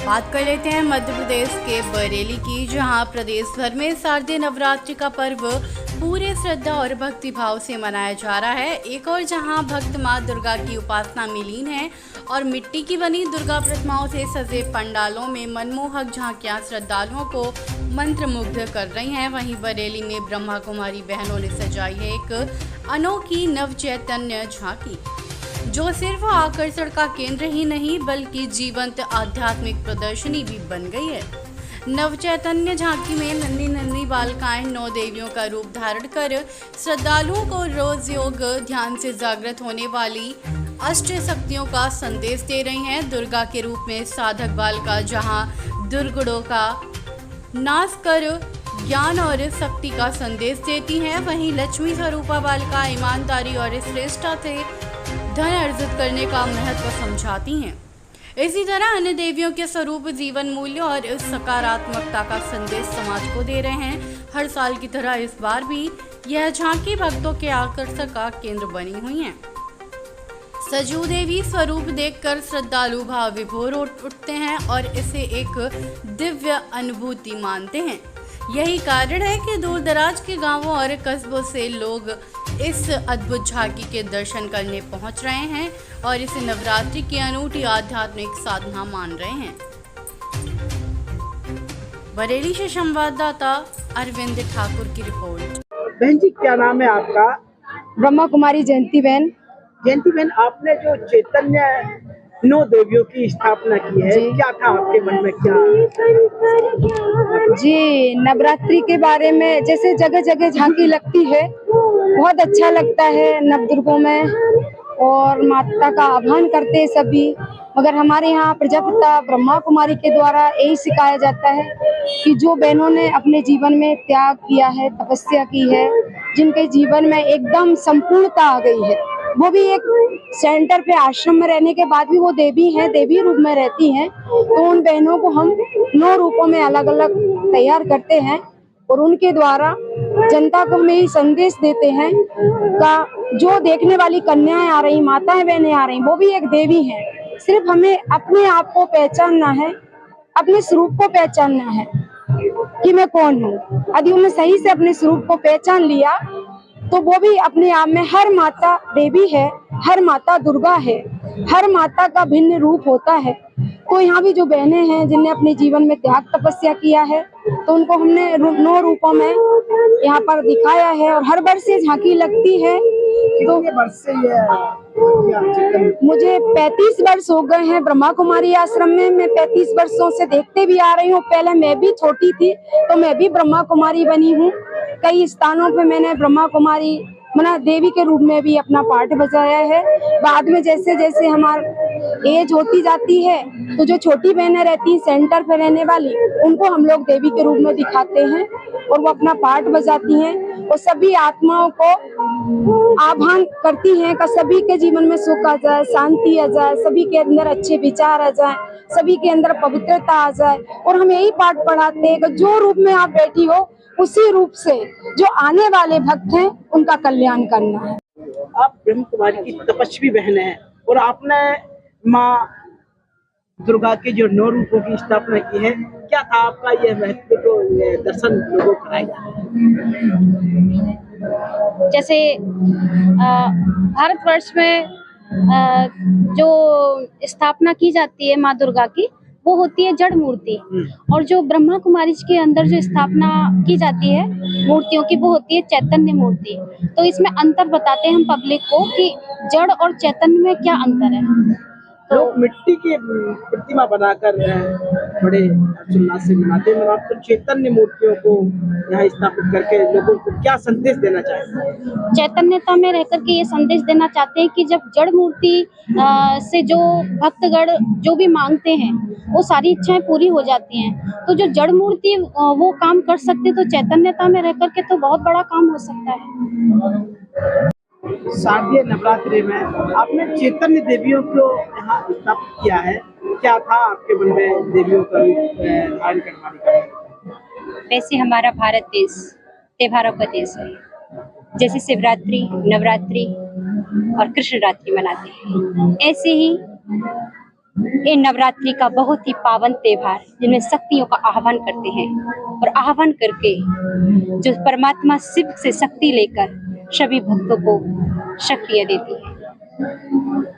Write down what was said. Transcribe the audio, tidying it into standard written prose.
बात कर लेते हैं मध्य प्रदेश के बरेली की, जहां प्रदेश भर में शारदीय नवरात्रि का पर्व पूरे श्रद्धा और भक्ति भाव से मनाया जा रहा है। एक और जहां भक्त मां दुर्गा की उपासना में लीन है और मिट्टी की बनी दुर्गा प्रतिमाओं से सजे पंडालों में मनमोहक झांकियां श्रद्धालुओं को मंत्रमुग्ध कर रही हैं, वहीं बरेली में ब्रह्मा कुमारी बहनों ने सजाई है एक अनोखी नव चैतन्य झांकी, जो सिर्फ आकर्षण का केंद्र ही नहीं बल्कि जीवंत आध्यात्मिक प्रदर्शनी भी बन गई है। नव चैतन्य झांकी में नन्ही नन्ही बालिकाएं 9 देवियों का रूप धारण कर श्रद्धालुओं को रोज योग ध्यान से जागृत होने वाली अष्ट शक्तियों का संदेश दे रही हैं। दुर्गा के रूप में साधक बालिका जहां दुर्गुणों का नाश कर ज्ञान और शक्ति का संदेश देती हैं, वहीं लक्ष्मी स्वरूपा बालिका ईमानदारी और श्रेष्ठता से धन अर्जित करने का महत्व समझाती हैं। इसी तरह अन्य देवियों के स्वरूप जीवन मूल्य और सकारात्मकता का संदेश समाज को दे रहे हैं। हर साल की तरह इस बार भी यह झांकी भक्तों के आकर्षण का केंद्र बनी हुई है। सजू देवी स्वरूप देखकर श्रद्धालु भाव विभोर उठते हैं और इसे एक दिव्य अनुभूति मानते हैं। यही कारण है कि दूर दराज के गांवों और कस्बों से लोग इस अद्भुत झांकी के दर्शन करने पहुंच रहे हैं और इसे नवरात्रि की अनूठी आध्यात्मिक साधना मान रहे हैं। बरेली से संवाददाता अरविंद ठाकुर की रिपोर्ट। बहन जी, क्या नाम है आपका? ब्रह्मा कुमारी जयंती बहन। जयंती बहन, आपने जो चैतन्य 9 देवियों की स्थापना की है, क्या था आपके मन में? क्या जी, नवरात्रि के बारे में जैसे जगह जगह झांकी लगती है, बहुत अच्छा लगता है नवदुर्गों में और माता का आह्वान करते हैं सभी। मगर हमारे यहाँ प्रजापिता ब्रह्मा कुमारी के द्वारा यही सिखाया जाता है कि जो बहनों ने अपने जीवन में त्याग किया है, तपस्या की है, जिनके जीवन में एकदम संपूर्णता आ गई है, वो भी एक सेंटर पे आश्रम में रहने के बाद भी वो देवी हैं, देवी रूप में रहती हैं, तो उन बहनों को हम 9 रूपों में अलग अलग तैयार करते हैं और उनके द्वारा जनता को हम यही संदेश देते हैं का जो देखने वाली कन्याएं आ रही, माताएं बहनें आ रही, वो भी एक देवी हैं। सिर्फ हमें अपने आप को पहचानना है, अपने स्वरूप को पहचानना है कि मैं कौन हूँ। यदि उन्हें सही से अपने स्वरूप को पहचान लिया तो वो भी अपने आप में हर माता देवी है, हर माता दुर्गा है, हर माता का भिन्न रूप होता है। तो यहाँ भी जो बहनें हैं जिनने अपने जीवन में त्याग तपस्या किया है, तो उनको हमने 9 रूपों में यहाँ पर दिखाया है और हर वर्ष ये झांकी लगती है। तो वर्ष से मुझे 35 वर्ष हो गए हैं ब्रह्मा कुमारी आश्रम में। मैं 35 वर्षों से देखते भी आ रही हूँ। पहले मैं भी छोटी थी तो मैं भी ब्रह्मा कुमारी बनी हूँ। कई स्थानों पे मैंने ब्रह्मा कुमारी मना देवी के रूप में भी अपना पाठ बजाया है। बाद में जैसे जैसे हमारी एज होती जाती है तो जो छोटी बहनें रहती हैं सेंटर पे रहने वाली, उनको हम लोग देवी के रूप में दिखाते हैं और वो अपना पाठ बजाती हैं और सभी आत्माओं को आह्वान करती हैं कि सभी के जीवन में सुख आ जाए, शांति आ जाए, सभी के अंदर अच्छे विचार आ जाए, सभी के अंदर पवित्रता आ जाए। और हम यही पाठ पढ़ाते हैं कि जो रूप में आप बैठी हो उसी रूप से जो आने वाले भक्त हैं उनका कल्याण करना है। आप ब्रह्म कुमारी की तपस्वी बहन हैं और आपने माँ दुर्गा के जो 9 रूपों की स्थापना की है, क्या था आपका यह महत्व तो दर्शन लोगों को कराएगा? जैसे भारतवर्ष में जो स्थापना की जाती है माँ दुर्गा की, वो होती है जड़ मूर्ति, और जो ब्रह्मा कुमारी के अंदर जो स्थापना की जाती है मूर्तियों की, वो होती है चैतन्य मूर्ति। तो इसमें अंतर बताते हैं हम पब्लिक को कि जड़ और चैतन्य में क्या अंतर है। लोग मिट्टी की प्रतिमा बनाकर बड़े हर्षोल्लास से मनाते हैं, आप तो चैतन्य मूर्तियों को यहाँ स्थापित करके लोगों को क्या संदेश देना चाहते हैं? चैतन्यता में रहकर के ये संदेश देना चाहते हैं कि जब जड़ मूर्ति से जो भक्तगण जो भी मांगते हैं वो सारी इच्छाएं पूरी हो जाती हैं, तो जो जड़ मूर्ति वो काम कर सकते, तो चैतन्यता में रहकर के तो बहुत बड़ा काम हो सकता है। शारदीय नवरात्रि में आपने चैतन्य देवियों को यहाँ स्थापित किया है, क्या था आपके मन में देवियों का धारण करवाने का? वैसे हमारा भारत देश त्योहारों का देश है। जैसे शिवरात्रि, नवरात्रि और कृष्ण रात्रि मनाते हैं, ऐसे ही ये नवरात्रि का बहुत ही पावन त्योहार जिनमें शक्तियों का आह्वान करते हैं और आह्वान करके जो परमात्मा शिव से शक्ति लेकर सभी भक्तों को शक्तियाँ देती है।